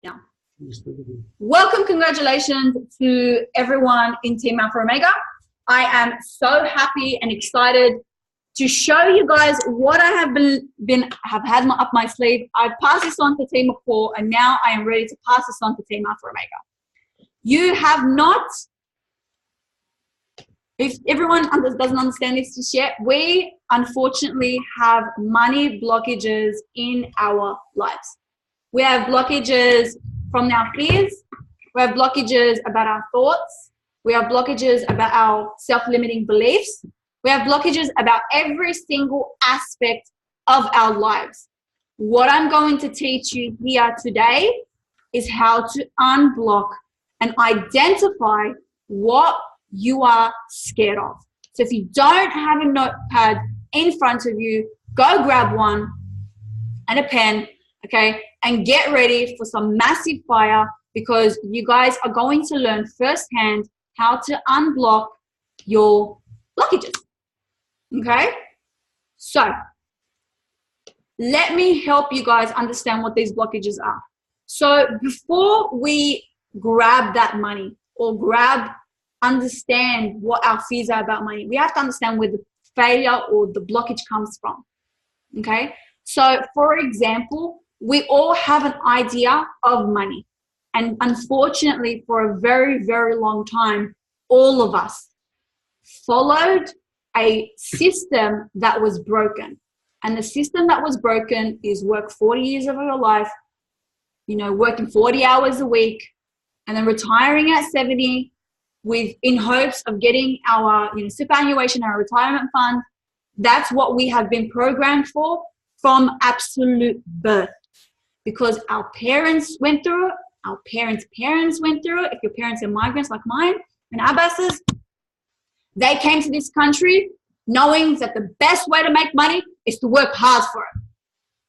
now. Welcome, congratulations to everyone in Team Alpha Omega. I am so happy and excited to show you guys what I have had up my sleeve. I've passed this on to Team Accor, and now I am ready to pass this on to Team Alpha Omega. You have not, if everyone doesn't understand this just yet, we unfortunately have money blockages in our lives. We have blockages from our fears. We have blockages about our thoughts. We have blockages about our self-limiting beliefs. We have blockages about every single aspect of our lives. What I'm going to teach you here today is how to unblock and identify what you are scared of. So if you don't have a notepad in front of you, go grab one and a pen, okay, and get ready for some massive fire, because you guys are going to learn firsthand how to unblock your blockages, okay? So let me help you guys understand what these blockages are. So before we grab that money or understand what our fears are about money, we have to understand where the failure or the blockage comes from, okay? So for example, we all have an idea of money. And unfortunately, for a very, very long time, all of us followed a system that was broken. And the system that was broken is work 40 years of your life, working 40 hours a week, and then retiring at 70 in hopes of getting our superannuation, our retirement fund. That's what we have been programmed for from absolute birth, because our parents went through it, our parents' parents went through it. If your parents are migrants like mine and Abbas's, they came to this country knowing that the best way to make money is to work hard for it.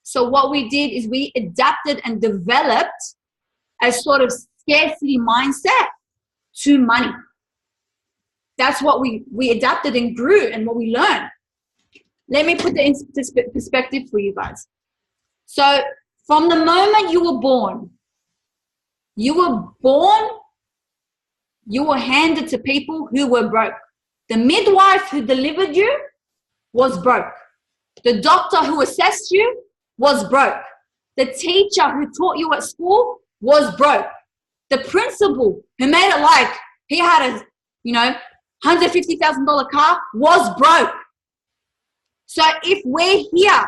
So what we did is we adapted and developed a sort of scarcity mindset to money. That's what we adapted and grew and what we learned. Let me put that into perspective for you guys. So from the moment you were born, you were handed to people who were broke. The midwife who delivered you was broke. The doctor who assessed you was broke. The teacher who taught you at school was broke. The principal who made it like he had a, $150,000 car was broke. So if we're here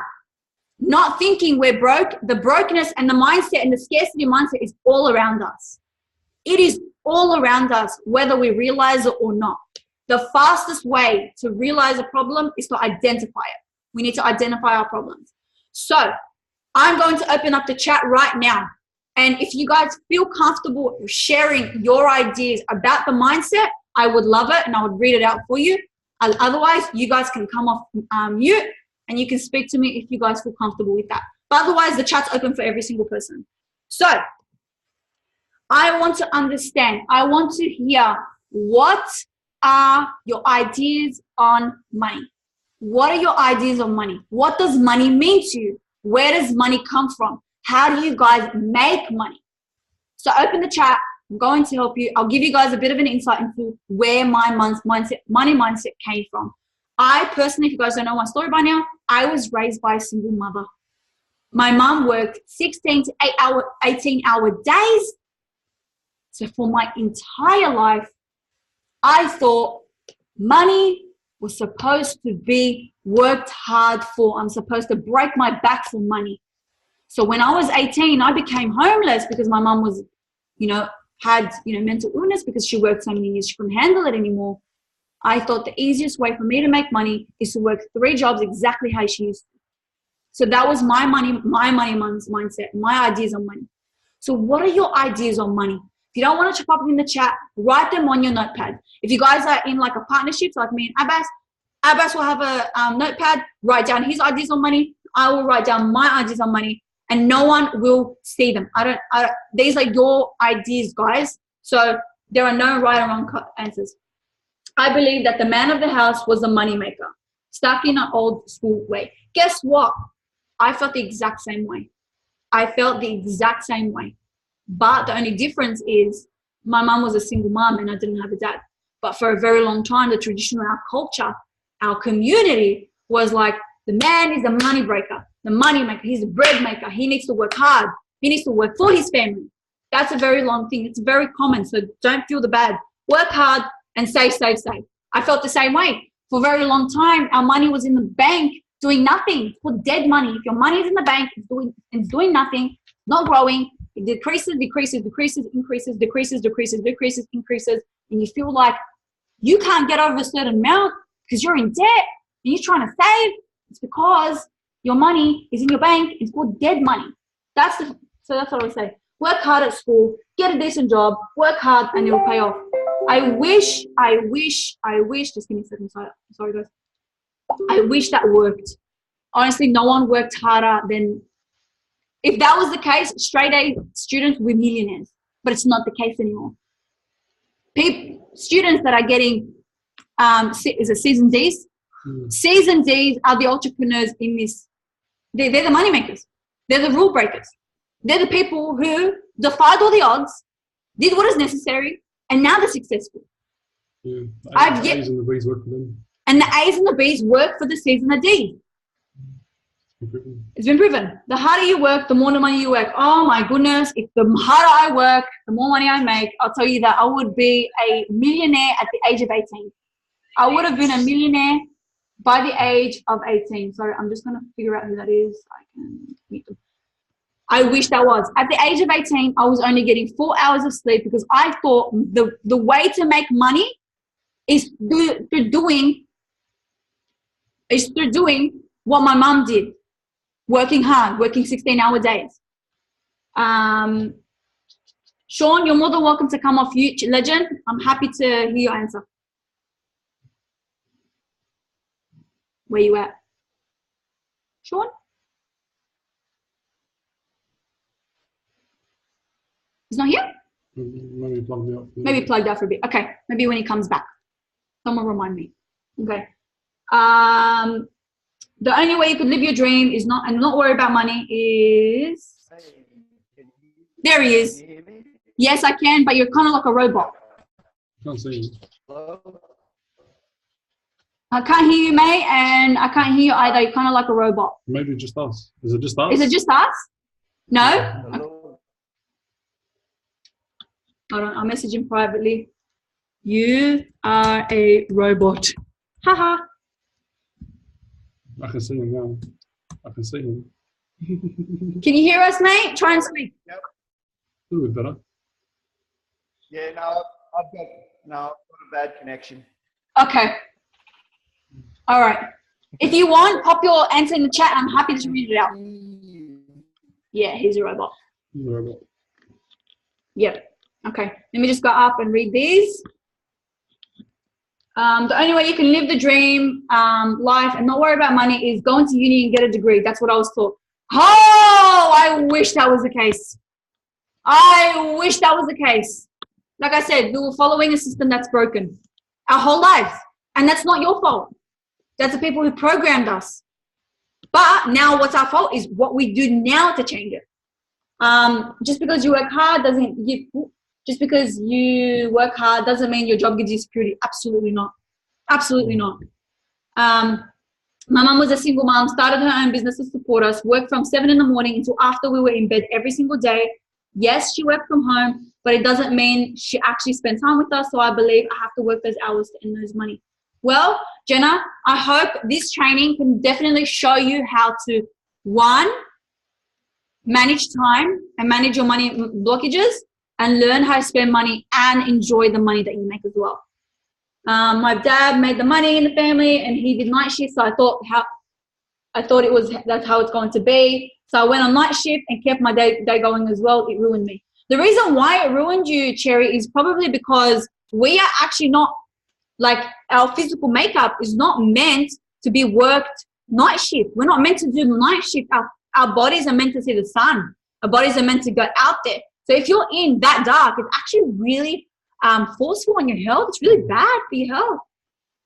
not thinking we're broke, the brokenness and the mindset and the scarcity mindset is all around us. It is all around us, whether we realize it or not. The fastest way to realize a problem is to identify it. We need to identify our problems. So I'm going to open up the chat right now. And if you guys feel comfortable sharing your ideas about the mindset, I would love it, and I would read it out for you. Otherwise, you guys can come off mute and you can speak to me if you guys feel comfortable with that. But otherwise, the chat's open for every single person. So I want to understand, I want to hear, what are your ideas on money? What are your ideas on money? What does money mean to you? Where does money come from? How do you guys make money? So open the chat. I'm going to help you. I'll give you guys a bit of an insight into where my money mindset came from. I personally, if you guys don't know my story by now, I was raised by a single mother. My mom worked 16 to 18-hour days. So for my entire life, I thought money was supposed to be worked hard for. I'm supposed to break my back for money. So when I was 18, I became homeless because my mom was, had mental illness because she worked so many years, she couldn't handle it anymore. I thought the easiest way for me to make money is to work 3 jobs exactly how she used to. So that was my money mindset, my ideas on money. So what are your ideas on money? If you don't want to pop them in the chat, write them on your notepad. If you guys are in like a partnership, like me and Abbas will have a notepad, write down his ideas on money. I will write down my ideas on money, and no one will see them. These are your ideas, guys. So there are no right or wrong answers. I believe that the man of the house was the money maker, stuck in an old school way. Guess what? I felt the exact same way. But the only difference is my mum was a single mum and I didn't have a dad. But for a very long time, the tradition of our culture, our community was like, the man is the money breaker, the money maker. He's the bread maker. He needs to work hard. He needs to work for his family. That's a very long thing. It's very common. So don't feel the bad. Work hard and save, save, save. I felt the same way. For a very long time, our money was in the bank doing nothing. It's called dead money. If your money is in the bank, it's doing nothing, not growing, it decreases, decreases, decreases, increases, decreases, decreases, decreases, increases, and you feel like you can't get over a certain amount because you're in debt and you're trying to save. It's because your money is in your bank. It's called dead money. So that's what I say. Work hard at school, get a decent job, work hard, and it'll pay off. I wish, just give me a second, sorry guys. I wish that worked. Honestly, no one worked harder than, if that was the case, straight A students were millionaires, but it's not the case anymore. Students that are getting, is it season Ds? Season Ds are the entrepreneurs in this. They're the money makers. They're the rule breakers. They're the people who defied all the odds, did what is necessary, and now they're successful. Yeah, the A's and the B's work for them. And the A's and the B's work for the C's and the D's. It's been proven. The harder you work, the more the money you work. Oh my goodness, if the harder I work, the more money I make. I'll tell you that I would be a millionaire at the age of 18. I would have been a millionaire by the age of 18. Sorry, I'm just going to figure out who that is. I can meet them. I wish that was. At the age of 18, I was only getting 4 hours of sleep because I thought the way to make money is through doing what my mom did. Working hard, working 16-hour days. Sean, you're more than welcome to come off mute, legend. I'm happy to hear your answer. Where you at? Sean? He's not here? Maybe plugged out. Maybe plugged out for a bit. Okay, maybe when he comes back. Someone remind me. Okay. The only way you could live your dream is not worry about money is... There he is. Yes, I can, but you're kind of like a robot. Can't see you. I can't hear you, mate, and I can't hear you either. You're kind of like a robot. Maybe just us. Is it just us? Is it just us? No? Okay. Hold on, I'll message him privately. You are a robot. Haha. I can see him now. I can see him. Can you hear us, mate? Try and speak. Yep. A little bit better. Yeah, no, I've got a bad connection. Okay. All right. If you want, pop your answer in the chat. I'm happy to read it out. Yeah, he's a robot. He's a robot. Yep. Okay. Let me just go up and read these. The only way you can live the dream life and not worry about money is go into uni and get a degree. That's what I was taught. Oh, I wish that was the case. I wish that was the case. Like I said, we were following a system that's broken our whole lives. And that's not your fault. That's the people who programmed us. But now what's our fault is what we do now to change it. Just because you work hard doesn't mean your job gives you security. Absolutely not. Absolutely not. My mum was a single mom, started her own business to support us, worked from 7 in the morning until after we were in bed every single day. Yes, she worked from home, but it doesn't mean she actually spent time with us. So I believe I have to work those hours to earn those money. Well, Jenna, I hope this training can definitely show you how to, one, manage time and manage your money blockages and learn how to spend money and enjoy the money that you make as well. My dad made the money in the family and he did night shift, so that's how it's going to be. So I went on night shift and kept my day going as well. It ruined me. The reason why it ruined you, Cherry, is probably because we are actually not, like, our physical makeup is not meant to be worked night shift. We're not meant to do night shift. Our bodies are meant to see the sun. Our bodies are meant to go out there. So if you're in that dark, it's actually really forceful on your health. It's really bad for your health.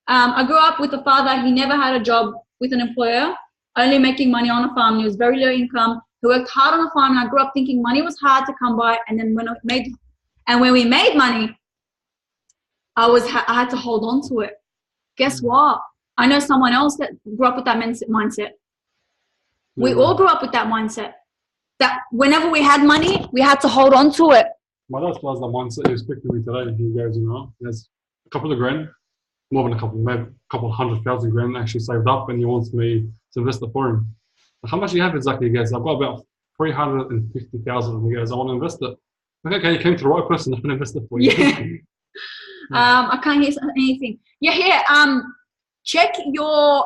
I grew up with a father. He never had a job with an employer, only making money on a farm. He was very low income. who worked hard on the farm, and I grew up thinking money was hard to come by. And then when we made money, I had to hold on to it. Guess what? I know someone else that grew up with that mindset. We all grew up with that mindset. That whenever we had money, we had to hold on to it. My dad was the mindset he was speaking to me today. He goes, there's a couple of grand, more than a couple, maybe a couple 100,000 grand actually saved up, and he wants me to invest it for him. Like, how much do you have exactly? He goes, I've got about 350,000. He goes, I want to invest it. Okay, you came to the right person. I'm going to invest it for you. Yeah. I can't hear anything. Check your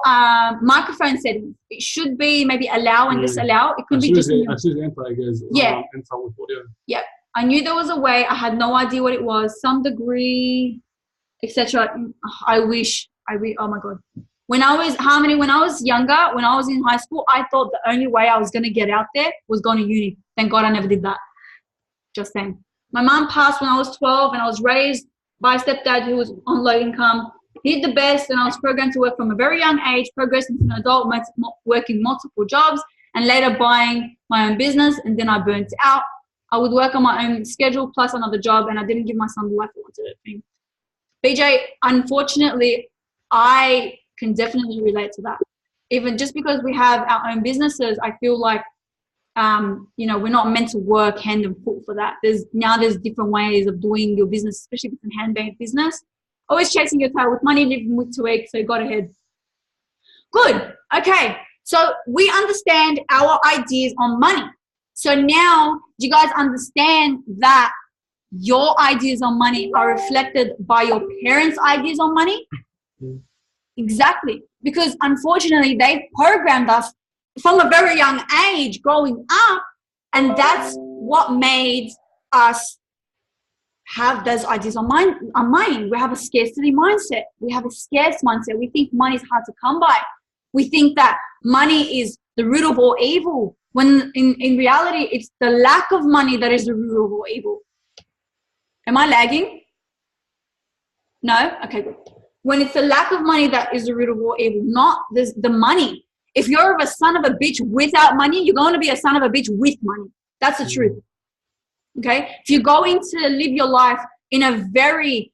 microphone settings. It should be maybe allow and disallow. It could be just. As soon as enter, it goes, enter with audio. Yeah. I knew there was a way. I had no idea what it was. Some degree, etc. Oh my God. When I was younger, when I was in high school, I thought the only way I was going to get out there was going to uni. Thank God I never did that. Just saying. My mom passed when I was 12, and I was raised by a stepdad who was on low income. He did the best, and I was programmed to work from a very young age, progressing to an adult, working multiple jobs, and later buying my own business, and then I burnt out. I would work on my own schedule plus another job, and I didn't give my son the life I wanted him. BJ, unfortunately, I can definitely relate to that. Even just because we have our own businesses, I feel like, we're not meant to work hand and foot for that. There's different ways of doing your business, especially if it's a handmade business. Always chasing your tail with money, living week to week, so you got ahead. Good. Okay. So we understand our ideas on money. So now, do you guys understand that your ideas on money are reflected by your parents' ideas on money? Exactly. Because unfortunately, they've programmed us from a very young age growing up, and that's what made us have those ideas on money. We have a scarcity mindset. We have a scarce mindset. We think money is hard to come by. We think that money is the root of all evil, when in reality, it's the lack of money that is the root of all evil. Am I lagging? No? Okay, good. When it's the lack of money that is the root of all evil, not the money. If you're a son of a bitch without money, you're going to be a son of a bitch with money. That's the truth. Okay? If you're going to live your life in a very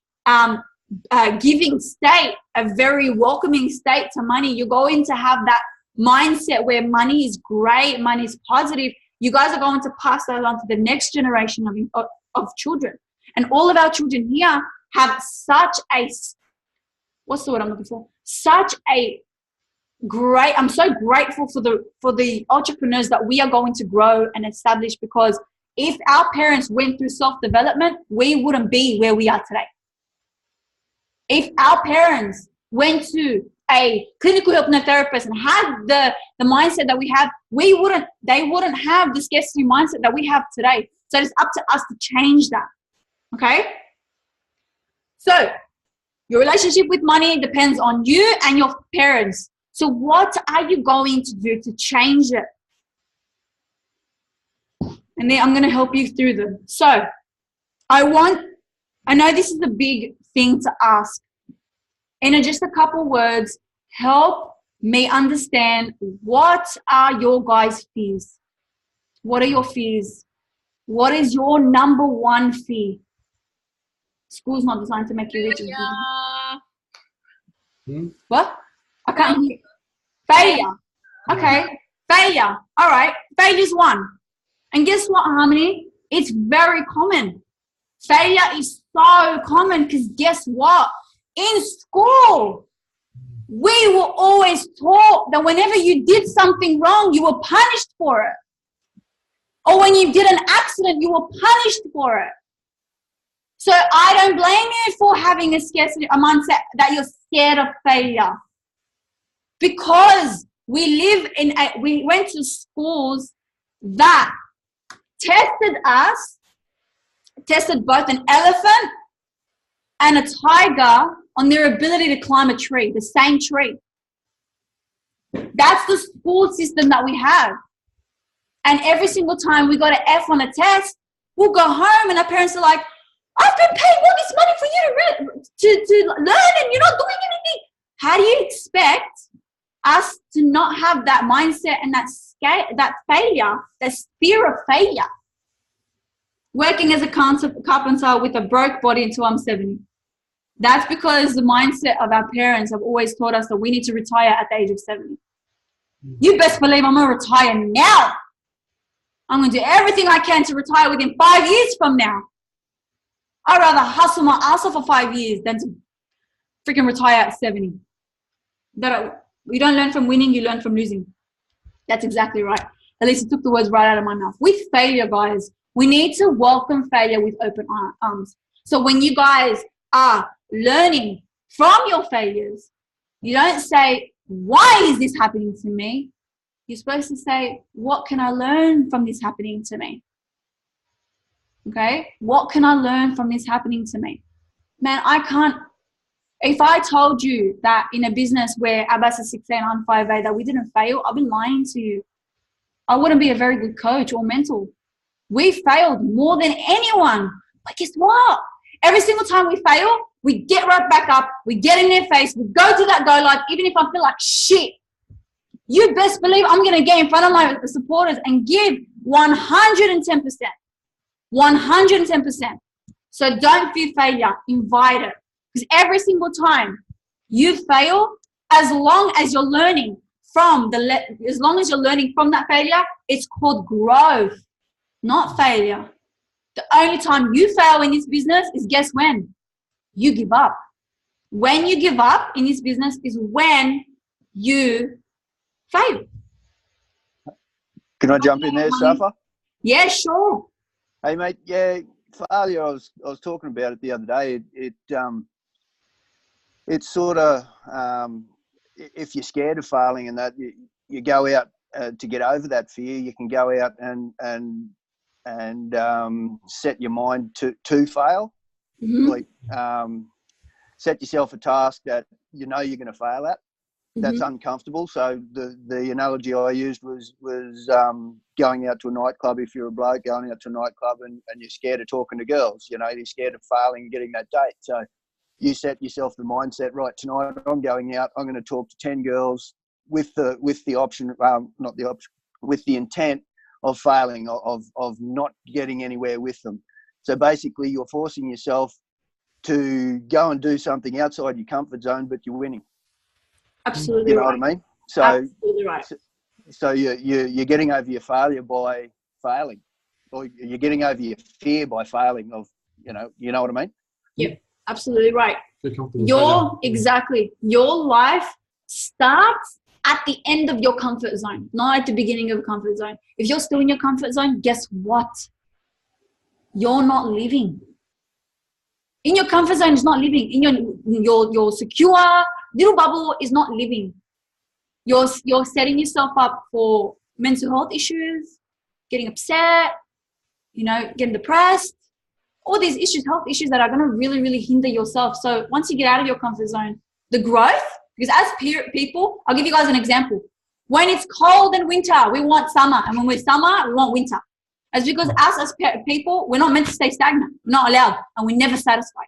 giving state, a very welcoming state to money, you're going to have that mindset where money is great, money is positive. You guys are going to pass that on to the next generation of children. And all of our children here have such a, what's the word I'm looking for? Such a great, I'm so grateful for the entrepreneurs that we are going to grow and establish, because if our parents went through self-development, we wouldn't be where we are today. If our parents went to a clinical hypnotherapist and had the mindset that we have, they wouldn't have the scarcity mindset that we have today. So it's up to us to change that. Okay? So your relationship with money depends on you and your parents. So what are you going to do to change it? And then I'm going to help you through them. So I know this is a big thing to ask. In just a couple words, help me understand, what are your guys' fears? What are your fears? What is your number one fear? School's not designed to make you rich. What? I can't hear. Failure. Okay. Failure. All right. Failure's one. And guess what, Harmony? It's very common. Failure is so common because guess what? In school, we were always taught that whenever you did something wrong, you were punished for it. Or when you did an accident, you were punished for it. So I don't blame you for having a mindset that you're scared of failure. Because we went to schools that tested both an elephant and a tiger on their ability to climb a tree, the same tree. That's the school system that we have. And every single time we got an F on a test, we'll go home and our parents are like, I've been paying all this money for you to learn and you're not doing anything. How do you expect us to not have that mindset and that failure, that fear of failure. Working as a carpenter with a broke body until I'm 70. That's because the mindset of our parents have always taught us that we need to retire at the age of 70. You best believe I'm going to retire now. I'm going to do everything I can to retire within 5 years from now. I'd rather hustle my ass off for 5 years than to freaking retire at 70. You don't learn from winning, you learn from losing. That's exactly right. At least it took the words right out of my mouth. With failure, guys, we need to welcome failure with open arms. So when you guys are learning from your failures, you don't say, why is this happening to me? You're supposed to say, what can I learn from this happening to me? Okay? What can I learn from this happening to me? Man, if I told you that in a business where Abbas is 6'8", I'm 5'8", that we didn't fail, I've been lying to you. I wouldn't be a very good coach or mentor. We failed more than anyone. But guess what? Every single time we fail, we get right back up, we get in their face, we go to that go live, even if I feel like shit. You best believe I'm going to get in front of my supporters and give 110%. 110%. So don't fear failure, invite it. Because every single time you fail, as long as you're learning from that failure, it's called growth, not failure. The only time you fail in this business is guess when? You give up. When you give up in this business is when you fail. Can I jump in there, Safa? Yeah, sure. Hey, mate. Yeah, failure. I was talking about it the other day. It's sort of if you're scared of failing and that you go out to get over that fear, you can go out and set your mind to fail. Mm-hmm. Like set yourself a task that you know you're going to fail at. That's uncomfortable. So the analogy I used was going out to a nightclub. If you're a bloke going out to a nightclub and you're scared of talking to girls, you know, you're scared of failing and getting that date. So you set yourself the mindset, right, tonight I'm going out, I'm going to talk to 10 girls with the option, not the option, with the intent of failing, of not getting anywhere with them. So basically you're forcing yourself to go and do something outside your comfort zone, but you're winning. Absolutely. You know right. what I mean? So, absolutely right. So you're getting over your failure by failing, or you're getting over your fear by failing. You know what I mean? Yep, absolutely right. Exactly. Your life starts at the end of your comfort zone, not at the beginning of a comfort zone. If you're still in your comfort zone, guess what? You're not living. In your comfort zone is not living. In your secure little bubble is not living. You're setting yourself up for mental health issues, getting upset, getting depressed, all these issues, health issues that are going to really, really hinder yourself. So once you get out of your comfort zone, the growth, because as people, I'll give you guys an example. When it's cold and winter, we want summer. And when we're summer, we want winter. It's because us as people, we're not meant to stay stagnant. We're not allowed, and we're never satisfied.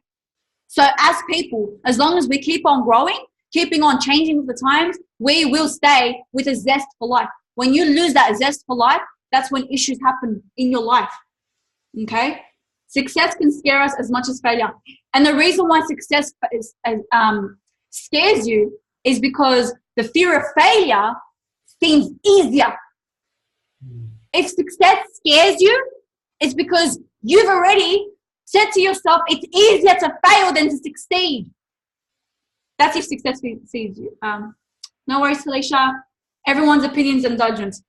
So as people, as long as we keep on growing, keeping on changing with the times, we will stay with a zest for life. When you lose that zest for life, that's when issues happen in your life. Okay? Success can scare us as much as failure. And the reason why success scares you is because the fear of failure seems easier. If success scares you, it's because you've already said to yourself, it's easier to fail than to succeed. That's if success sees you. No worries, Felicia. Everyone's opinions and judgments.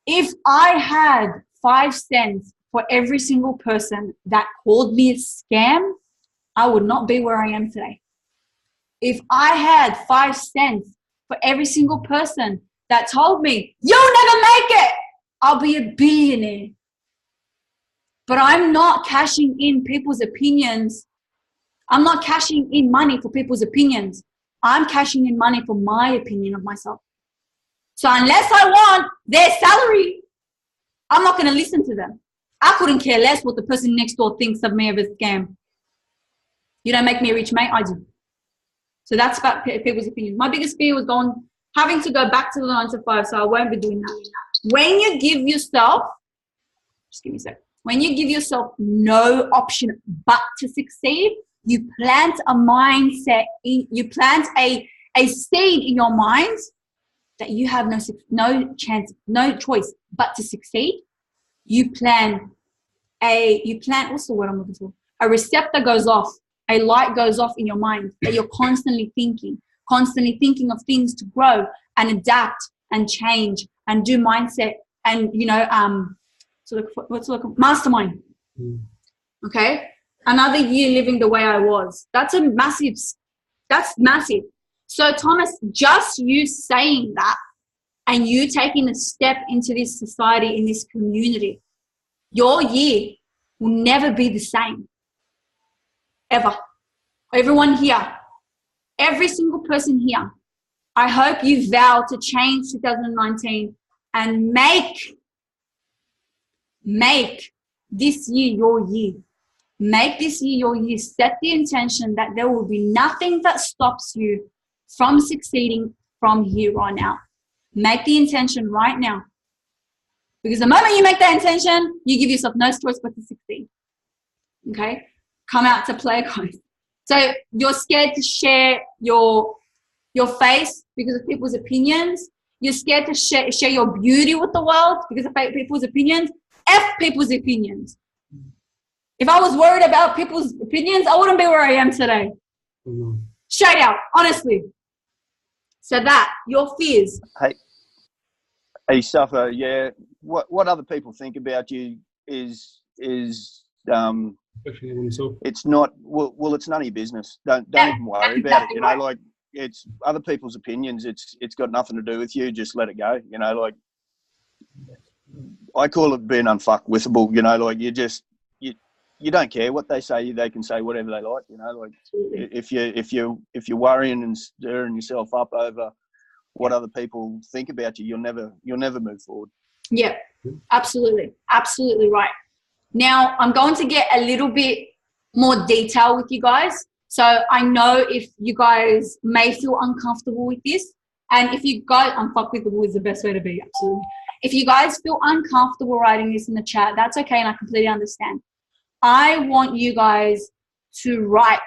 If I had 5 cents for every single person that called me a scam, I would not be where I am today. If I had 5 cents for every single person that told me, you'll never make it, I'll be a billionaire. But I'm not cashing in people's opinions. I'm not cashing in money for people's opinions. I'm cashing in money for my opinion of myself. So unless I want their salary, I'm not going to listen to them. I couldn't care less what the person next door thinks of me of a scam. You don't make me a rich mate, I do. So that's about people's opinions. My biggest fear was having to go back to the 9 to 5, so I won't be doing that. When you give yourself, just give me a sec. When you give yourself no option but to succeed, you plant a mindset, you plant a seed in your mind that you have no chance, no choice but to succeed. You plant, what's the word I'm looking for? A receptor goes off, a light goes off in your mind that you're constantly thinking of things to grow and adapt and change and do mindset and, mastermind. Okay? Another year living the way I was. That's massive. So Thomas, just you saying that and you taking a step into this society, in this community, your year will never be the same. Ever. Everyone here, every single person here, I hope you vow to change 2019 and make this year your year. Make this year your year. Set the intention that there will be nothing that stops you from succeeding from here on out. Make the intention right now. Because the moment you make that intention, you give yourself no choice but to succeed. Okay? Come out to play, guys. So you're scared to share your face because of people's opinions. You're scared to share your beauty with the world because of people's opinions. F people's opinions. If I was worried about people's opinions, I wouldn't be where I am today. Straight out, honestly. So that, your fears. Hey, suffer, yeah. What other people think about you is it's not well it's none of your business. Don't even worry about it. You know, like it's other people's opinions. It's got nothing to do with you. Just let it go. You know, like I call it being unfuckwithable. You know, like you don't care what they say. They can say whatever they like. You know, like if you're worrying and stirring yourself up over what other people think about you, you'll never move forward. Yeah, absolutely right. Now, I'm going to get a little bit more detail with you guys. So I know if you guys may feel uncomfortable with this, and if you guys, unfuckable is the best way to be, absolutely. If you guys feel uncomfortable writing this in the chat, that's okay, and I completely understand. I want you guys to write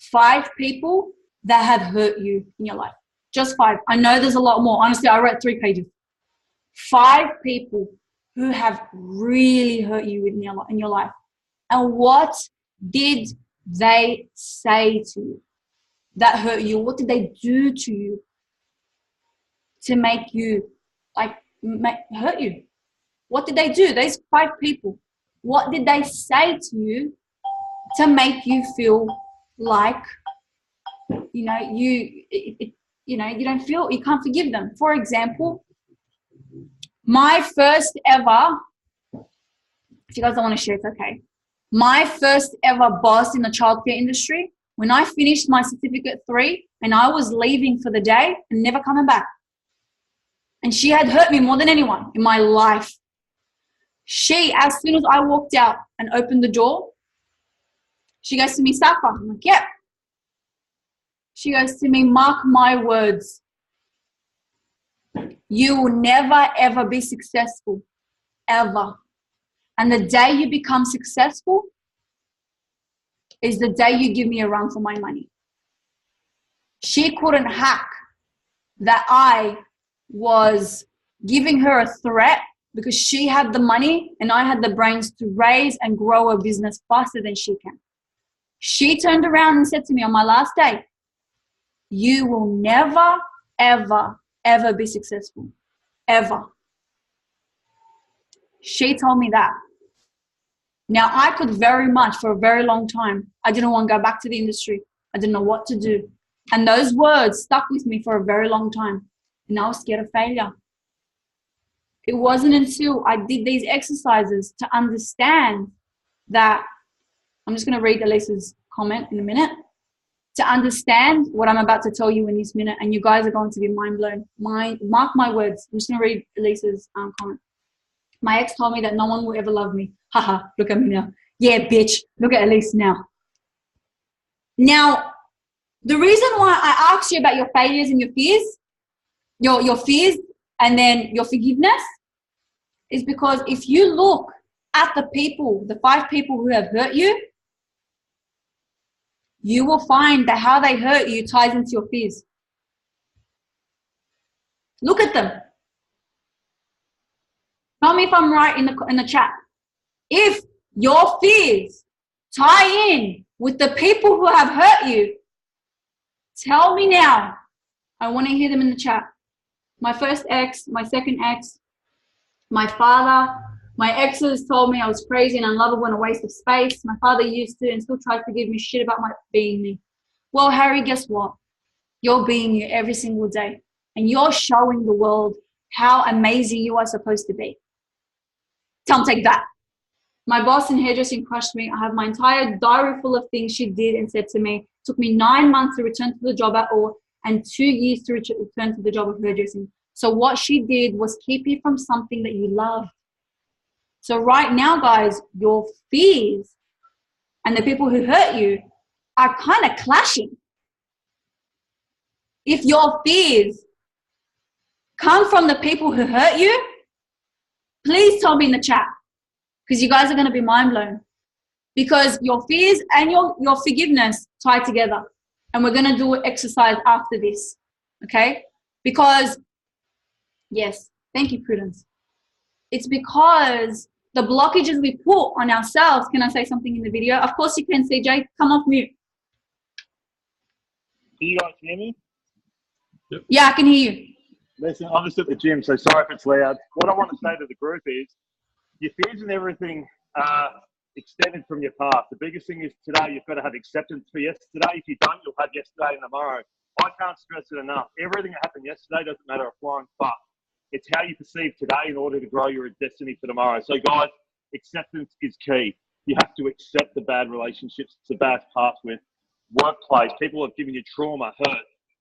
5 people that have hurt you in your life. Just 5. I know there's a lot more. Honestly, I wrote 3 pages. 5 people who have really hurt you in your life. And what did they say to you that hurt you? What did they do to you to make you, hurt you? What did they do? Those 5 people. What did they say to you to make you feel like, you don't feel, you can't forgive them? For example, my first ever, if you guys don't want to share, it's okay. My first ever boss in the childcare industry, when I finished my certificate 3 and I was leaving for the day and never coming back. And she had hurt me more than anyone in my life. She, as soon as I walked out and opened the door, she goes to me, Safa. I'm like, yeah. She goes to me, mark my words. You will never, ever be successful, ever. And the day you become successful is the day you give me a run for my money. She couldn't hack that I was giving her a threat because she had the money and I had the brains to raise and grow a business faster than she can. She turned around and said to me on my last day, you will never, ever, ever be successful, ever. She told me that. Now, I could very much, for a very long time, I didn't want to go back to the industry. I didn't know what to do. And those words stuck with me for a very long time. And I was scared of failure. It wasn't until I did these exercises to understand that, I'm just going to read Elisa's comment in a minute, to understand what I'm about to tell you in this minute, and you guys are going to be mind blown. Mark my words. I'm just going to read Elisa's comment. My ex told me that no one will ever love me. Haha, look at me now. Yeah, bitch. Look at Elise now. Now, the reason why I asked you about your failures and your fears, your fears and then your forgiveness is because if you look at the people, the 5 people who have hurt you, you will find that how they hurt you ties into your fears. Look at them. Tell me if I'm right in the chat. If your fears tie in with the people who have hurt you, tell me now. I want to hear them in the chat. My first ex, my second ex, my father, my exes told me I was crazy and unlovable and a waste of space. My father used to and still tries to give me shit about my being me. Well, Harry, guess what? You're being you every single day. And you're showing the world how amazing you are supposed to be. Tell them, take that. My boss in hairdressing crushed me. I have my entire diary full of things she did and said to me. It took me 9 months to return to the job at all and 2 years to return to the job of hairdressing. So what she did was keep you from something that you love. So right now, guys, your fears and the people who hurt you are kind of clashing. If your fears come from the people who hurt you, please tell me in the chat, because you guys are going to be mind blown. Because your fears and your forgiveness tie together. And we're going to do an exercise after this, okay? Because, yes, thank you, Prudence. It's because the blockages we put on ourselves. Can I say something in the video? Of course you can, CJ. Come off mute. Can you guys hear me? Yep. Yeah, I can hear you. Listen, I'm just at the gym, so sorry if it's loud. What I want to say to the group is your fears and everything are extended from your past. The biggest thing is today you've got to have acceptance for yesterday. If you don't, you'll have yesterday and tomorrow. I can't stress it enough. Everything that happened yesterday doesn't matter a flying fuck. It's how you perceive today in order to grow your destiny for tomorrow. So guys, acceptance is key. You have to accept the bad relationships, the bad past with workplace. People have given you trauma, hurt.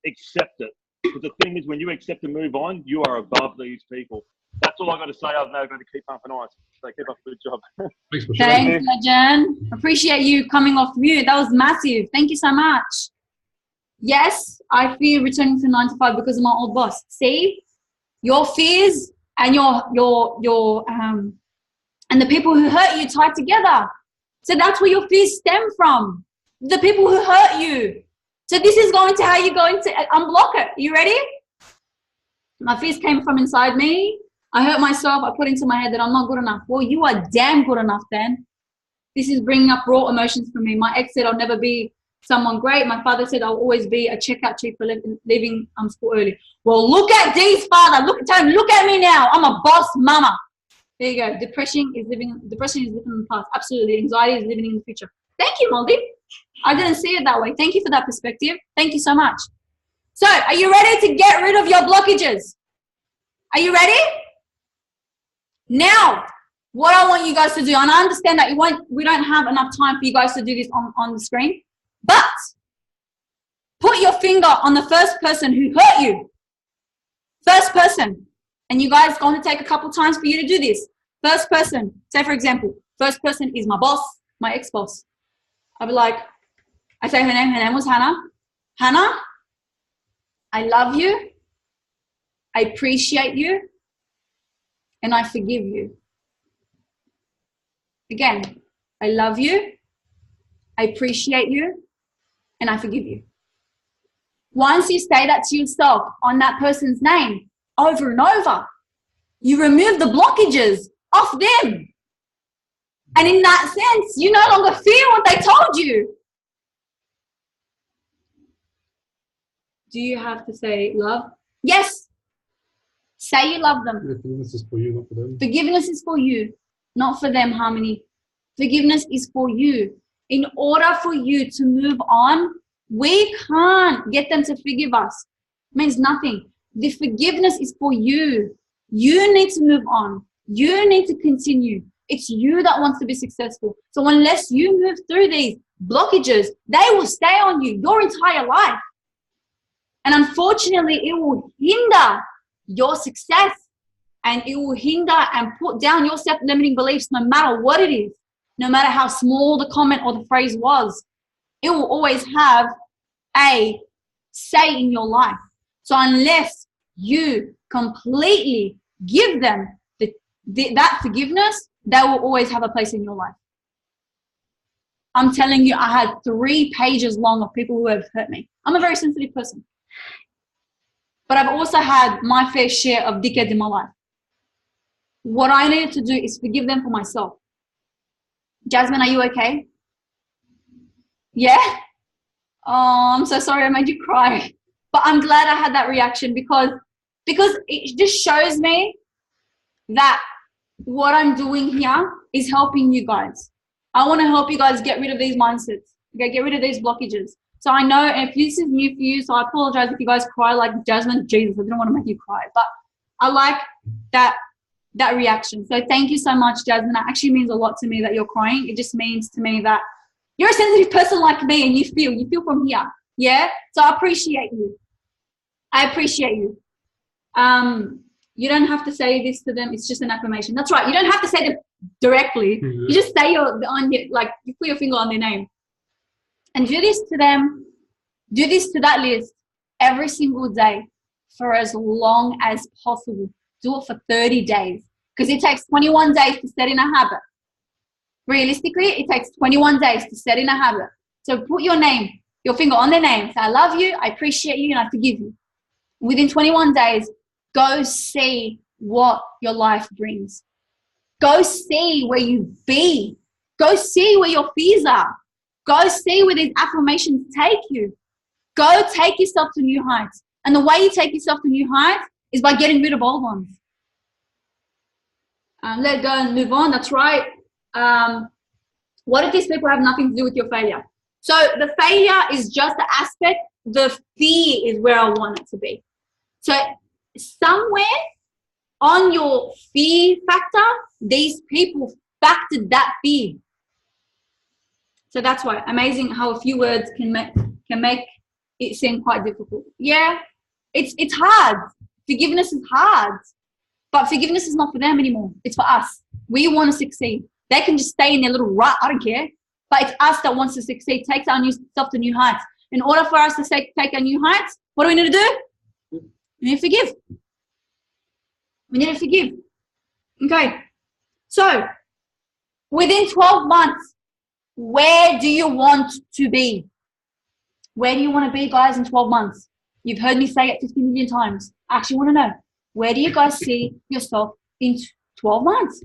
Accept it. Because the thing is, when you accept and move on, you are above these people. That's all I got to say. I've now got to keep pumping on. So keep up the good job. Thanks for sharing. Thanks, Legend. Appreciate you coming off mute. That was massive. Thank you so much. Yes, I fear returning to 9 to 5 because of my old boss. See, your fears and your and the people who hurt you tied together. So that's where your fears stem from. The people who hurt you. So this is going to how you're going to unblock it. You ready? My fears came from inside me. I hurt myself. I put into my head that I'm not good enough. Well, you are damn good enough then. This is bringing up raw emotions for me. My ex said I'll never be someone great. My father said I'll always be a checkout chief for leaving school early. Well, look at Dee's father. Look at me now. I'm a boss mama. There you go. Depression is living in the past. Absolutely. Anxiety is living in the future. Thank you, Moldy. I didn't see it that way. Thank you for that perspective. Thank you so much. So, are you ready to get rid of your blockages? Are you ready? Now, what I want you guys to do, and I understand that we don't have enough time for you guys to do this on the screen, but put your finger on the first person who hurt you. First person. And you guys going to take a couple times for you to do this. First person. Say, for example, first person is my boss, my ex-boss. I'll be like, I say her name was Hannah. Hannah, I love you. I appreciate you. And I forgive you. Again, I love you. I appreciate you. And I forgive you. Once you say that to yourself on that person's name over and over, you remove the blockages off them. And in that sense, you no longer fear what they told you. Do you have to say love? Yes. Say you love them. Forgiveness is for you, not for them. Forgiveness is for you, not for them, Harmony. Forgiveness is for you. In order for you to move on, we can't get them to forgive us. It means nothing. The forgiveness is for you. You need to move on. You need to continue. It's you that wants to be successful. So unless you move through these blockages, they will stay on you your entire life. And unfortunately, it will hinder your success and it will hinder and put down your self-limiting beliefs no matter what it is, no matter how small the comment or the phrase was. it will always have a say in your life. So unless you completely give them that forgiveness, they will always have a place in your life. I'm telling you, I had 3 pages long of people who have hurt me. I'm a very sensitive person. But I've also had my fair share of dickheads in my life. What I needed to do is forgive them for myself. Jasmine, are you okay? Yeah? Oh, I'm so sorry I made you cry. But I'm glad I had that reaction because it just shows me that what I'm doing here is helping you guys. I want to help you guys get rid of these mindsets. Okay, get rid of these blockages. So I know if this is new for you, so I apologize if you guys cry like Jasmine. Jesus, I didn't want to make you cry. But I like that reaction. So thank you so much, Jasmine. That actually means a lot to me that you're crying. It just means to me that you're a sensitive person like me and you feel from here. Yeah? So I appreciate you. I appreciate you. You don't have to say this to them. It's just an affirmation. That's right. You don't have to say them directly. You just say you put your finger on their name. And do this to them. Do this to that list every single day for as long as possible. Do it for 30 days because it takes 21 days to set in a habit. Realistically, it takes 21 days to set in a habit. So put your finger on their name. Say, I love you, I appreciate you, and I forgive you. Within 21 days, go see what your life brings. Go see where you be. Go see where your fears are. Go see where these affirmations take you. Go take yourself to new heights. And the way you take yourself to new heights is by getting rid of old ones. Let go and move on. That's right. What if these people have nothing to do with your failure? So the failure is just the aspect. The fear is where I want it to be. So somewhere on your fear factor, these people factored that fear. So that's why amazing how a few words can make it seem quite difficult. Yeah, it's hard. Forgiveness is hard, but forgiveness is not for them anymore. It's for us. We want to succeed. They can just stay in their little rut. I don't care. But it's us that wants to succeed. Takes our new self to new heights. In order for us to take our new heights, what do we need to do? We need to forgive. We need to forgive. Okay. So within 12 months, where do you want to be? Where do you want to be, guys, in 12 months? You've heard me say it 50 million times. I actually want to know, where do you guys see yourself in 12 months?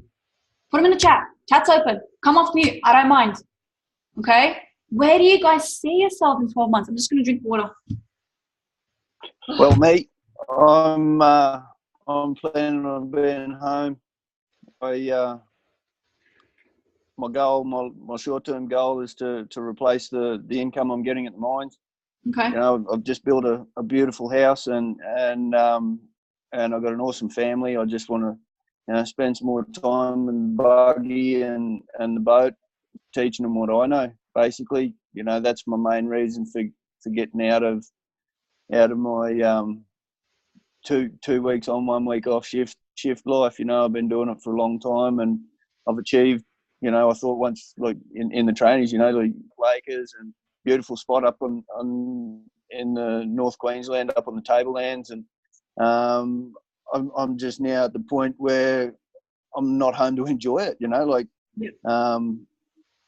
Put them in the chat. Chat's open. Come off mute. I don't mind. Okay? Where do you guys see yourself in 12 months? I'm just going to drink water. Well, me, I'm planning on being home. My goal, my short-term goal is to replace the income I'm getting at the mines. Okay. You know, I've just built a beautiful house and I've got an awesome family. I just want to, spend some more time in the buggy and the boat, teaching them what I know. Basically, that's my main reason for getting out of my 2 weeks on, 1 week off shift life. I've been doing it for a long time and I've achieved. I thought once, like in the trainings, like Lakers and beautiful spot up in the North Queensland, up on the tablelands, and I'm just now at the point where I'm not home to enjoy it.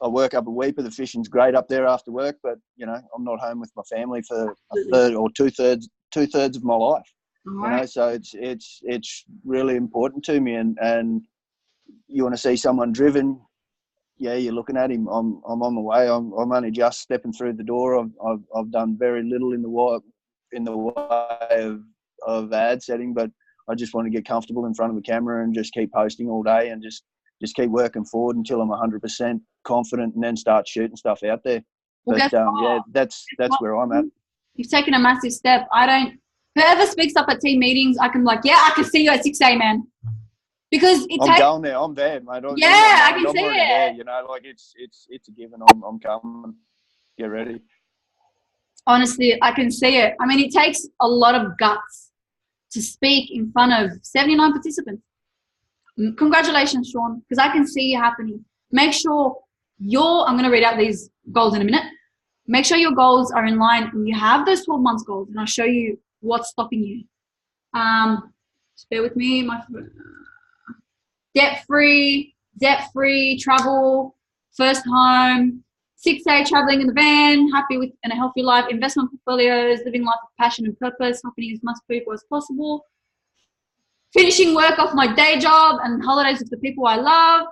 I work up at Weeper. The fishing's great up there after work, but I'm not home with my family for a third or two thirds of my life. Right. So it's really important to me, and you want to see someone driven. Yeah, you're looking at him. I'm on my way. I'm only just stepping through the door. I've done very little in the way of ad setting, but I just want to get comfortable in front of the camera and just keep posting all day and just keep working forward until I'm 100% confident, and then start shooting stuff out there. Well, but that's where I'm at. You've taken a massive step. Whoever speaks up at team meetings, I can I can see you at 6 a.m., man. Because I'm going there. I'm there, mate. I can see it. There, it's a given. I'm coming. Get ready. Honestly, I can see it. I mean, it takes a lot of guts to speak in front of 79 participants. Congratulations, Sean, because I can see it happening. Make sure I'm going to read out these goals in a minute. Make sure your goals are in line and you have those 12 months goals, and I'll show you what's stopping you. Just bear with me. Debt-free travel, first home, 6 days traveling in the van, happy with and a healthy life, investment portfolios, living life with passion and purpose, happening as much people as possible, finishing work off my day job and holidays with the people I love,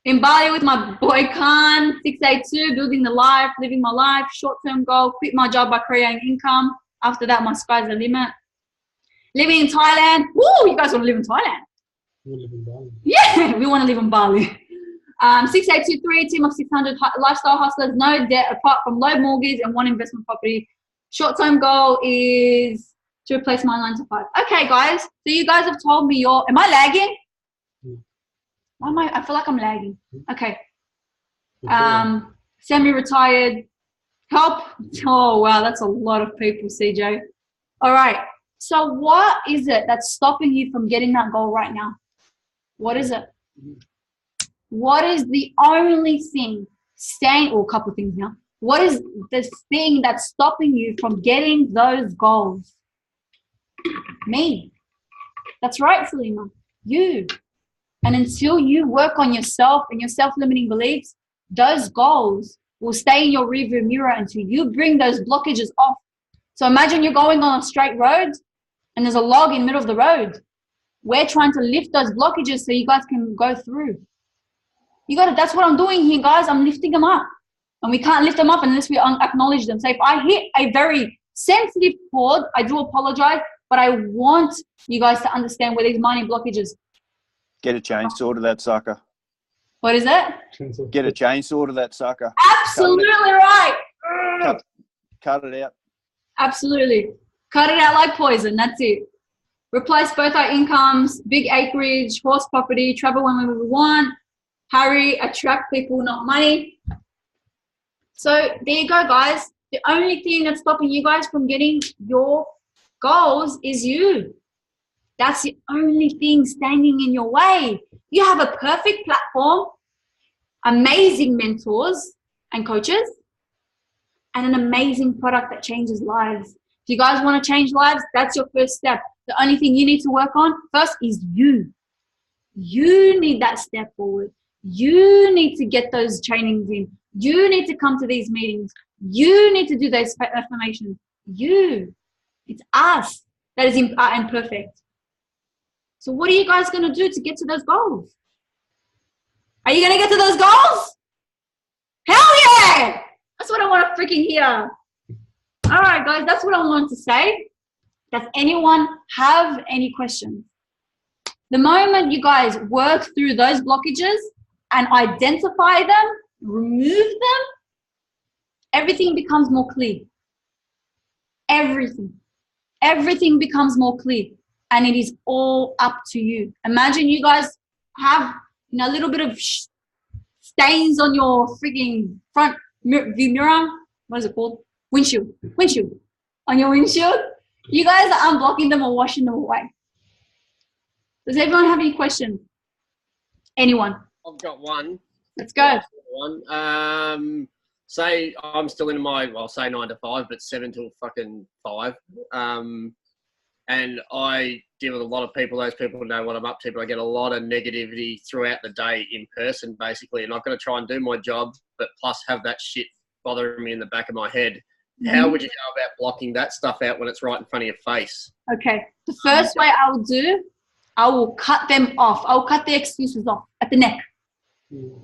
in Bali with my boy Khan, 682, building the life, living my life, short-term goal, quit my job by creating income. After that, my sky's the limit. Living in Thailand. Woo, you guys want to live in Thailand? We live in Bali. Yeah, we want to live in Bali. 6823, team of 600 lifestyle hustlers, no debt apart from low mortgage and 1 investment property. Short-term goal is to replace my 9 to 5. Okay, guys. So you guys have told me am I lagging? I feel like I'm lagging. Okay. Semi-retired. Help. Oh, wow. That's a lot of people, CJ. All right. So what is it that's stopping you from getting that goal right now? What is it? What is the only thing a couple things now. What is the thing that's stopping you from getting those goals? Me. That's right, Selima. You. And until you work on yourself and your self-limiting beliefs, those goals will stay in your rearview mirror until you bring those blockages off. So imagine you're going on a straight road and there's a log in the middle of the road. We're trying to lift those blockages so you guys can go through. That's what I'm doing here, guys. I'm lifting them up. And we can't lift them up unless we acknowledge them. So if I hit a very sensitive chord, I do apologize, but I want you guys to understand where these mining blockages. Get a chainsaw to that sucker. What is it? Get a chainsaw to that sucker. Absolutely right. Cut it out. Absolutely. Cut it out like poison. That's it. Replace both our incomes, big acreage, horse property, travel whenever we want, hurry, attract people, not money. So there you go, guys. The only thing that's stopping you guys from getting your goals is you. That's the only thing standing in your way. You have a perfect platform, amazing mentors and coaches, and an amazing product that changes lives. If you guys want to change lives, that's your first step. The only thing you need to work on first is you. You need that step forward. You need to get those trainings in. You need to come to these meetings. You need to do those affirmations. You. It's us that is imperfect. So what are you guys going to do to get to those goals? Are you going to get to those goals? Hell yeah! That's what I want to freaking hear. All right, guys, that's what I wanted to say. Does anyone have any questions? The moment you guys work through those blockages and identify them, remove them, everything becomes more clear. Everything becomes more clear. And it is all up to you. Imagine you guys have a little bit of stains on your freaking front view mirror. What is it called? Windshield. On your windshield. You guys are unblocking them or washing them away. Does everyone have any questions? Anyone? I've got one. Let's go. Say I'm still in say 9 to 5, but 7 till fucking 5. And I deal with a lot of people. Those people know what I'm up to, but I get a lot of negativity throughout the day in person, basically. And I've got to try and do my job, but plus have that shit bothering me in the back of my head. Mm-hmm. How would you go about blocking that stuff out when it's right in front of your face? Okay. The first way I will cut them off. I will cut the excuses off at the neck.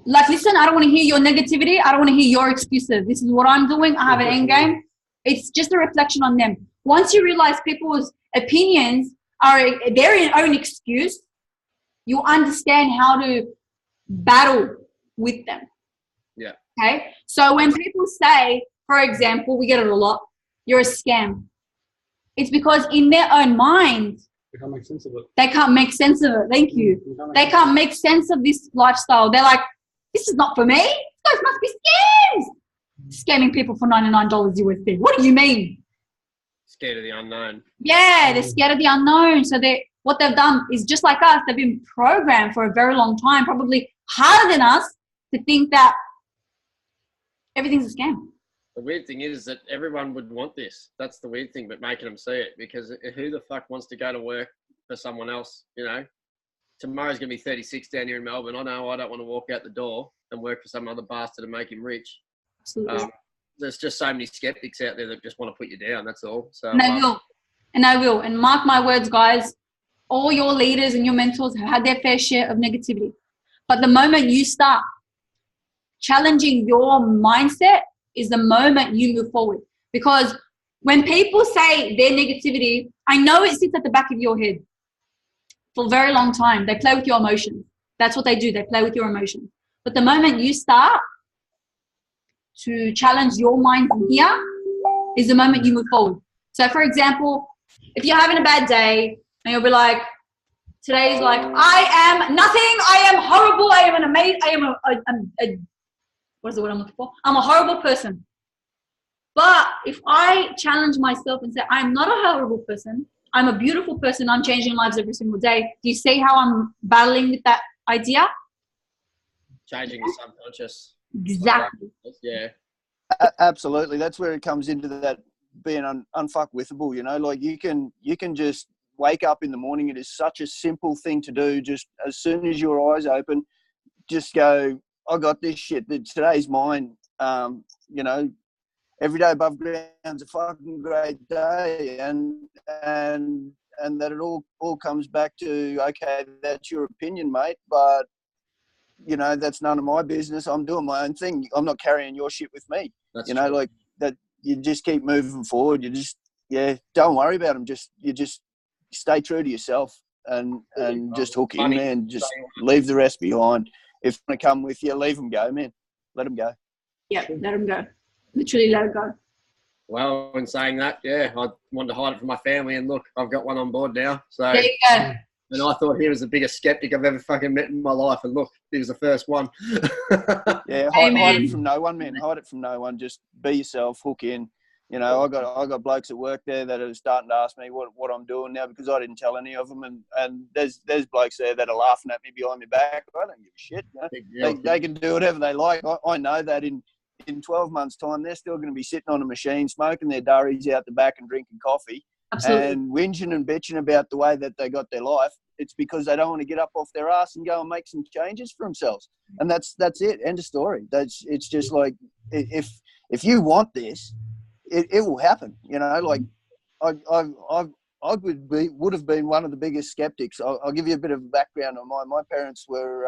Like, listen, I don't want to hear your negativity. I don't want to hear your excuses. This is what I'm doing. I have an end game. It's just a reflection on them. Once you realize people's opinions are their own excuse, you understand how to battle with them. Yeah. Okay. So when people say, for example, we get it a lot, you're a scam. It's because in their own mind, they can't make sense of it. They can't make sense of it. Thank you. They can't make sense of this lifestyle. They're like, this is not for me. These guys must be scams. Scamming people for $99 USD. What do you mean? Scared of the unknown. Yeah, they're scared of the unknown. So what they've done is just like us. They've been programmed for a very long time, probably harder than us, to think that everything's a scam. The weird thing is that everyone would want this. That's the weird thing, but making them see it, because who the fuck wants to go to work for someone else, you know? Tomorrow's going to be 36 down here in Melbourne. I know I don't want to walk out the door and work for some other bastard and make him rich. Absolutely. There's just so many skeptics out there that just want to put you down, that's all. So, and I will. And I will. And mark my words, guys, all your leaders and your mentors have had their fair share of negativity. But the moment you start challenging your mindset is the moment you move forward. Because when people say their negativity, I know it sits at the back of your head for a very long time. They play with your emotions. That's what they do. They play with your emotions. But the moment you start to challenge your mind from here is the moment you move forward. So, for example, if you're having a bad day and you'll be like, today's like, I am nothing, I am horrible, I am an amazing, I am a what is the word I'm looking for? I'm a horrible person. But if I challenge myself and say, I'm not a horrible person, I'm a beautiful person, I'm changing lives every single day. Do you see how I'm battling with that idea? Changing the subconscious. Exactly. Yeah. Absolutely. That's where it comes into that being unfuckwithable, you know, like you can just wake up in the morning. It is such a simple thing to do. Just as soon as your eyes open, just go, I got this shit. Today's mine. You know, every day above ground's a fucking great day. And that it all comes back to, okay, that's your opinion, mate. But, you know, that's none of my business. I'm doing my own thing. I'm not carrying your shit with me. That's you know, true. like that. You just keep moving forward. You just, don't worry about them. You just stay true to yourself and just hook in, man. Just leave the rest behind. If they come with you, leave them go, man. Let them go. Yeah, let them go. Literally let it go. Well, in saying that, yeah, I wanted to hide it from my family, and look, I've got one on board now. So there you go. And I thought he was the biggest skeptic I've ever fucking met in my life. And look, he was the first one. Yeah, hide it from no one, man. Hide it from no one. Just be yourself, hook in. You know, I got blokes at work there that are starting to ask me what I'm doing now because I didn't tell any of them. And there's blokes there that are laughing at me behind my back. I don't give a shit. You know? They can do whatever they like. I know that in 12 months' time, they're still going to be sitting on a machine, smoking their durries out the back and drinking coffee. Absolutely. And whinging and bitching about the way that they got their life. It's because they don't want to get up off their ass and go and make some changes for themselves. And that's it. End of story. It's just like, if you want this, it will happen. You know, like I would have been one of the biggest skeptics. I'll give you a bit of background on mine. My parents were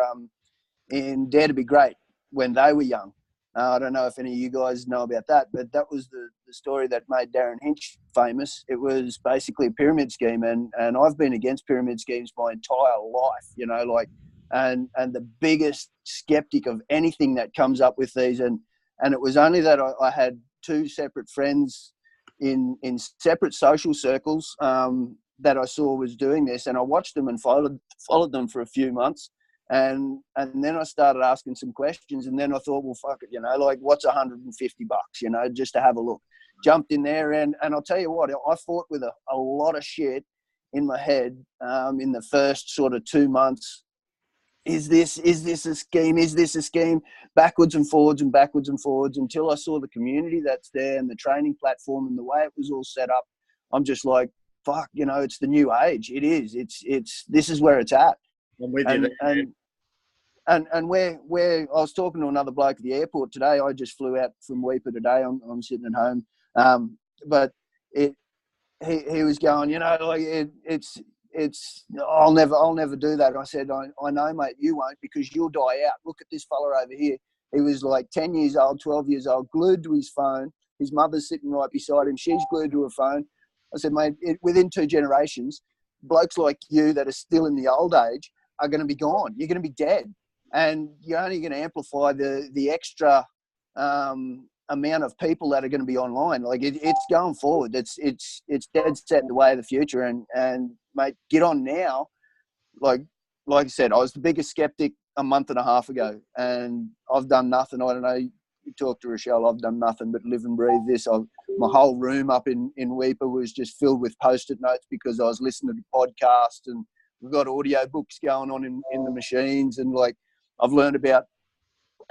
in Dare to Be Great when they were young. I don't know if any of you guys know about that, but that was the story that made Darren Hinch famous. It was basically a pyramid scheme, and I've been against pyramid schemes my entire life, you know, like, and the biggest skeptic of anything that comes up with these. And it was only that I had two separate friends in separate social circles that I saw was doing this, and I watched them and followed them for a few months. And then I started asking some questions, and then I thought, well, fuck it, you know, like, what's $150, you know, just to have a look. Jumped in there, and I'll tell you what, I fought with a lot of shit in my head in the first sort of 2 months. Is this a scheme? Is this a scheme? Backwards and forwards until I saw the community that's there and the training platform and the way it was all set up. I'm just like, fuck, you know, it's the new age. It is. This is where it's at. I'm with you there. And where I was talking to another bloke at the airport today. I just flew out from Weipa today. I'm sitting at home, but he was going, you know, like it's I'll never do that. And I said, I know, mate, you won't, because you'll die out. Look at this fella over here. He was like 10 years old, 12 years old, glued to his phone. His mother's sitting right beside him. She's glued to her phone. I said, mate, within 2 generations, blokes like you that are still in the old age are going to be gone. You're going to be dead. And you're only going to amplify the extra amount of people that are going to be online. Like it's going forward. It's dead set in the way of the future. And mate, get on now. Like I said, I was the biggest skeptic a month and a half ago, and I've done nothing. I don't know. You talk to Rochelle. I've done nothing but live and breathe this. My whole room up in Weipa was just filled with Post-it notes because I was listening to podcasts, and we've got audio books going on in the machines, and like I've learned about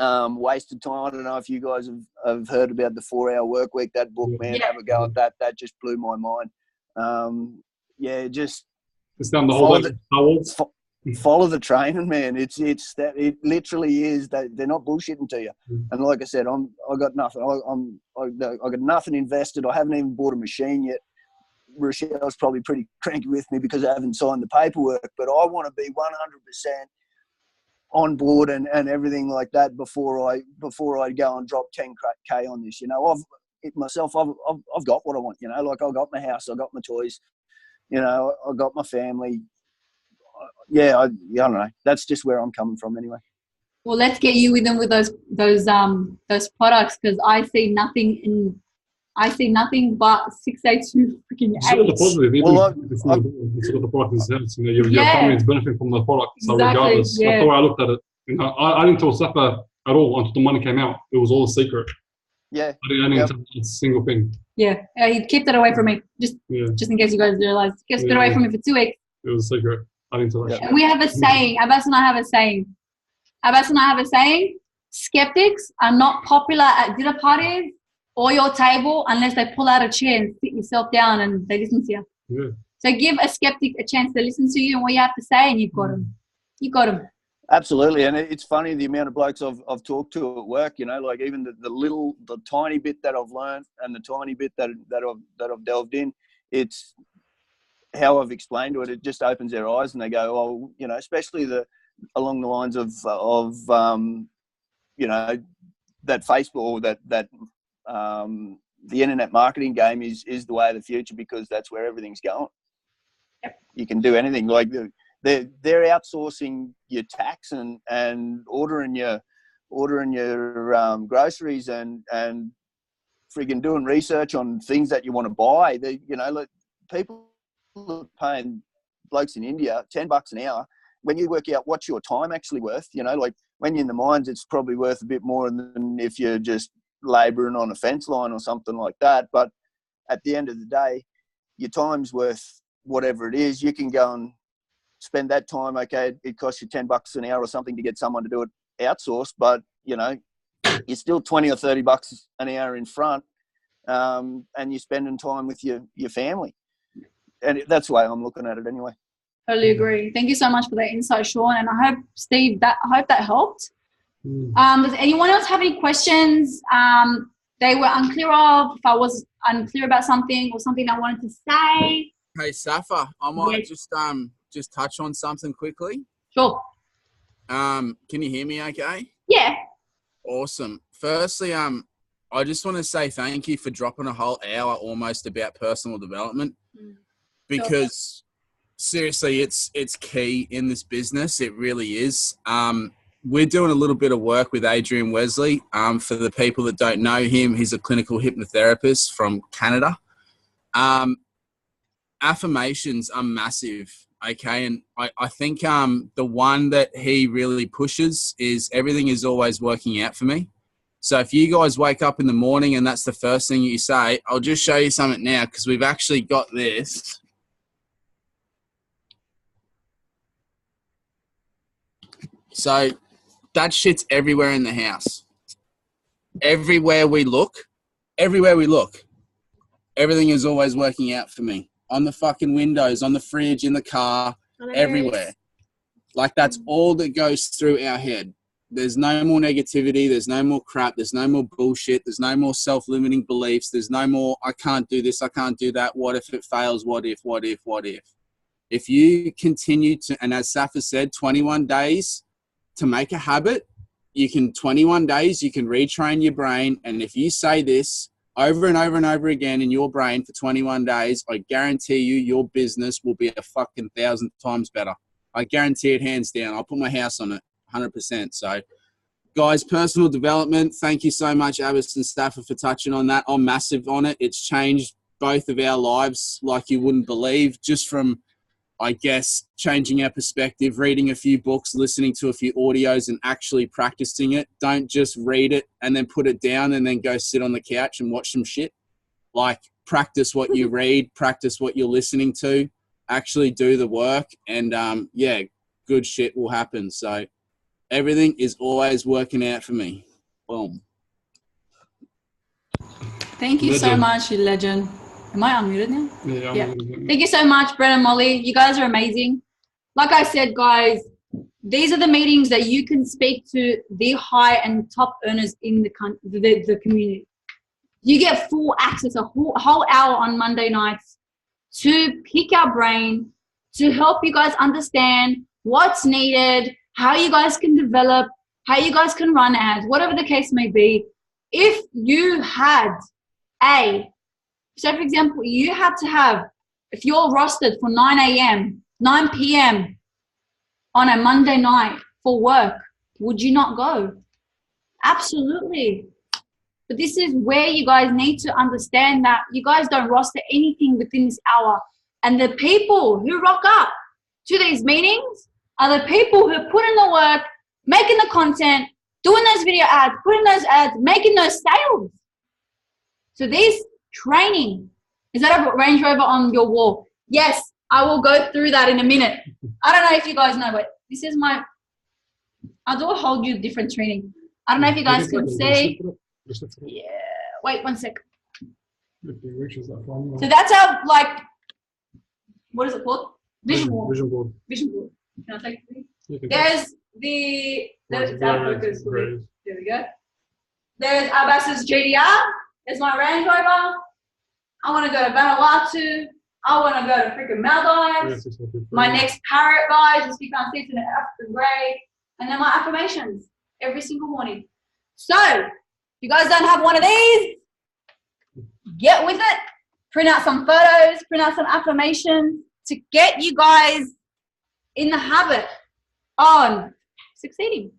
Wasted time. I don't know if you guys have heard about the 4-Hour Work Week. That book, man, have a go at that. That just blew my mind. Just it's down the whole follow the training, man. It's that it literally is. They're not bullshitting to you. And like I said, I got nothing. I got nothing invested. I haven't even bought a machine yet. Rochelle's probably pretty cranky with me because I haven't signed the paperwork. But I want to be 100% on board and everything like that before I go and drop 10K on this. You know, I've got what I want. You know, like I got my house, I got my toys. You know, I got my family. I don't know. That's just where I'm coming from, anyway. Well, let's get you with them with those products, because I see nothing but 682 freaking 8. The positive. It's not the product itself. You know, your family is benefiting from the product. So regardless, that's the way I looked at it. You know, I didn't tell Safa at all until the money came out. It was all a secret. Yeah. I didn't tell a single thing. Yeah, he kept it away from me, just in case you guys realize. Kept it away from me for 2 weeks. It was a secret. I didn't tell that. And we have a saying. Abbas and I have a saying. Skeptics are not popular at dinner parties or your table unless they pull out a chair and sit yourself down and they listen to you. Yeah. So give a skeptic a chance to listen to you and what you have to say, and you've got them. You got them. Absolutely, and it's funny the amount of blokes I've talked to at work. You know, like even the tiny bit that I've learned and the tiny bit that I've delved in. It's how I've explained to it. It just opens their eyes and they go, oh, you know, especially along the lines of you know, that Facebook or that the internet marketing game is the way of the future, because that's where everything's going. Yep. You can do anything. Like they're outsourcing your tax and ordering your groceries and frigging doing research on things that you want to buy. You know, like people are paying blokes in India $10 an hour. When you work out what's your time actually worth, you know, like when you're in the mines, it's probably worth a bit more than if you're just labouring on a fence line or something like that. But at the end of the day, your time's worth whatever it is. You can go and spend that time. Okay, it costs you $10 an hour or something to get someone to do it outsourced, but you know, you're still $20 or $30 an hour in front, and you're spending time with your family. And that's the way I'm looking at it anyway. Totally agree. Thank you so much for that insight, Sean. And I hope, Steve, I hope that helped. Does anyone else have any questions they were unclear of? If I was unclear about something or something I wanted to say? Hey, Safa, I might just touch on something quickly. Sure. Can you hear me okay? Yeah. Awesome. Firstly, I just want to say thank you for dropping a whole hour almost about personal development, because seriously, it's key in this business. It really is. We're doing a little bit of work with Adrian Wesley. For the people that don't know him, he's a clinical hypnotherapist from Canada. Affirmations are massive, okay? And I think the one that he really pushes is everything is always working out for me. So if you guys wake up in the morning and that's the first thing you say, I'll just show you something now, because we've actually got this. So that shit's everywhere in the house. Everywhere we look, everything is always working out for me. On the fucking windows, on the fridge, in the car, everywhere. Like that's all that goes through our head. There's no more negativity. There's no more crap. There's no more bullshit. There's no more self-limiting beliefs. There's no more, I can't do this. I can't do that. What if it fails? What if? If you continue to, and as Safa said, 21 days to make a habit, 21 days, you can retrain your brain. And if you say this over and over and over again in your brain for 21 days, I guarantee you your business will be a fucking 1,000 times better. I guarantee it hands down. I'll put my house on it 100%. So guys, personal development, thank you so much, Abbas and Stafford, for touching on that. I'm massive on it. It's changed both of our lives like you wouldn't believe, just from, I guess, changing our perspective, reading a few books, listening to a few audios and actually practicing it. Don't just read it and then put it down and then go sit on the couch and watch some shit. Like, practice what you read, practice what you're listening to, actually do the work, and good shit will happen. So Everything is always working out for me. Boom. Thank you so Legend. much, you legend. Am I unmuted now? Yeah. Thank you so much, Brett and Molly. You guys are amazing. Like I said, guys, these are the meetings that you can speak to the high and top earners in the community. You get full access, a whole hour on Monday nights to pick our brain, to help you guys understand what's needed, how you guys can develop, how you guys can run ads, whatever the case may be. If you had so for example, you had to have, if you're rostered for 9 a.m., 9 p.m. on a Monday night for work, would you not go? Absolutely. But this is where you guys need to understand that you guys don't roster anything within this hour. And the people who rock up to these meetings are the people who put in the work, making the content, doing those video ads, putting those ads, making those sales. So this training, is that a Range Rover on your wall? Yes, I will go through that in a minute. I don't know if you guys know, but this is I'll do a whole new different training. I don't know if you guys can see. Yeah, wait 1 sec. So that's our, what is it called? Vision board. Vision board. Can I take it? There's there we go. There's Abbas's GDR. There's my Range Rover. I want to go to Vanuatu. I want to go to freaking Maldives. My next parrot, guys, is you can't see, it's in an African grey. And then my affirmations every single morning. So, if you guys don't have one of these, get with it. Print out some photos, print out some affirmations to get you guys in the habit of succeeding.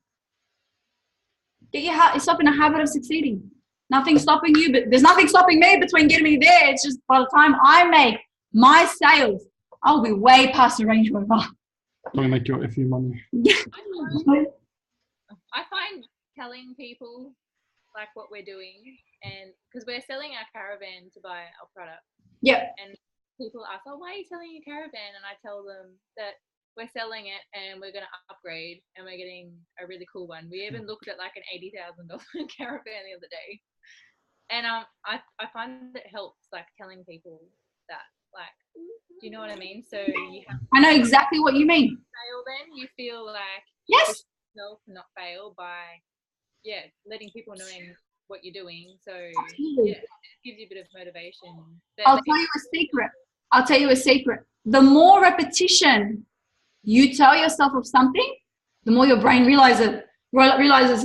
Get yourself in a habit of succeeding. Nothing's stopping you, but there's nothing stopping me between getting me there. It's just by the time I make my sales, I'll be way past the Range Rover. Don't make your iffy money. I find telling people like what we're doing, and because we're selling our caravan to buy our product. Yep. And people ask, "Oh, why are you selling your caravan?" And I tell them that we're selling it and we're going to upgrade and we're getting a really cool one. We even looked at like an $80,000 caravan the other day. And I find it helps like telling people that, like, do you know what I mean? So you have I know exactly what you mean. fail then you feel like Yes. yourself not fail by letting people knowing what you're doing. So Absolutely. it gives you a bit of motivation. I'll tell you a secret. The more repetition you tell yourself of something, the more your brain realizes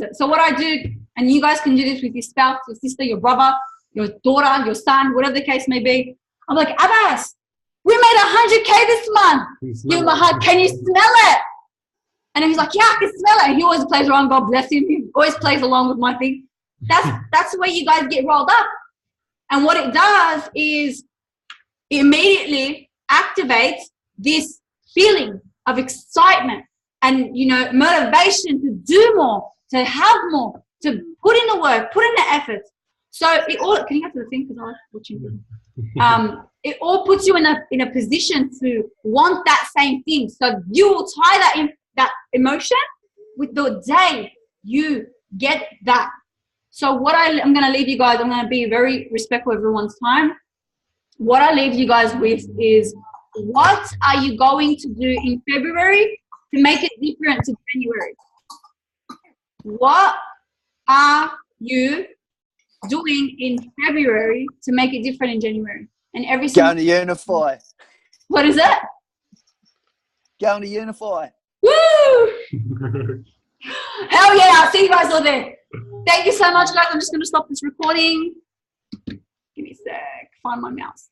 it. So what I do, and you guys can do this with your spouse, your sister, your brother, your daughter, your son, whatever the case may be. I'm like, Abbas, we made 100K this month. Give him a hug. Can you smell it? And he's like, yeah, I can smell it. And he always plays around. God bless him. He always plays along with my thing. That's where you guys get rolled up. And what it does is it immediately activates this feeling of excitement and, motivation to do more, to have more, to put in the work, put in the effort. So can you get to the thing, because I was watching you. It all puts you in a position to want that same thing. So you will tie that emotion with the day you get that. So what I'm going to leave you guys, I'm going to be very respectful of everyone's time. What I leave you guys with is, what are you going to do in February to make it different to January? What are you doing in February to make it different in January? And Going to Unify. What is it? Going to Unify. Woo! Hell yeah, I'll see you guys all there. Thank you so much, guys. I'm just going to stop this recording. Give me a sec. Find my mouse.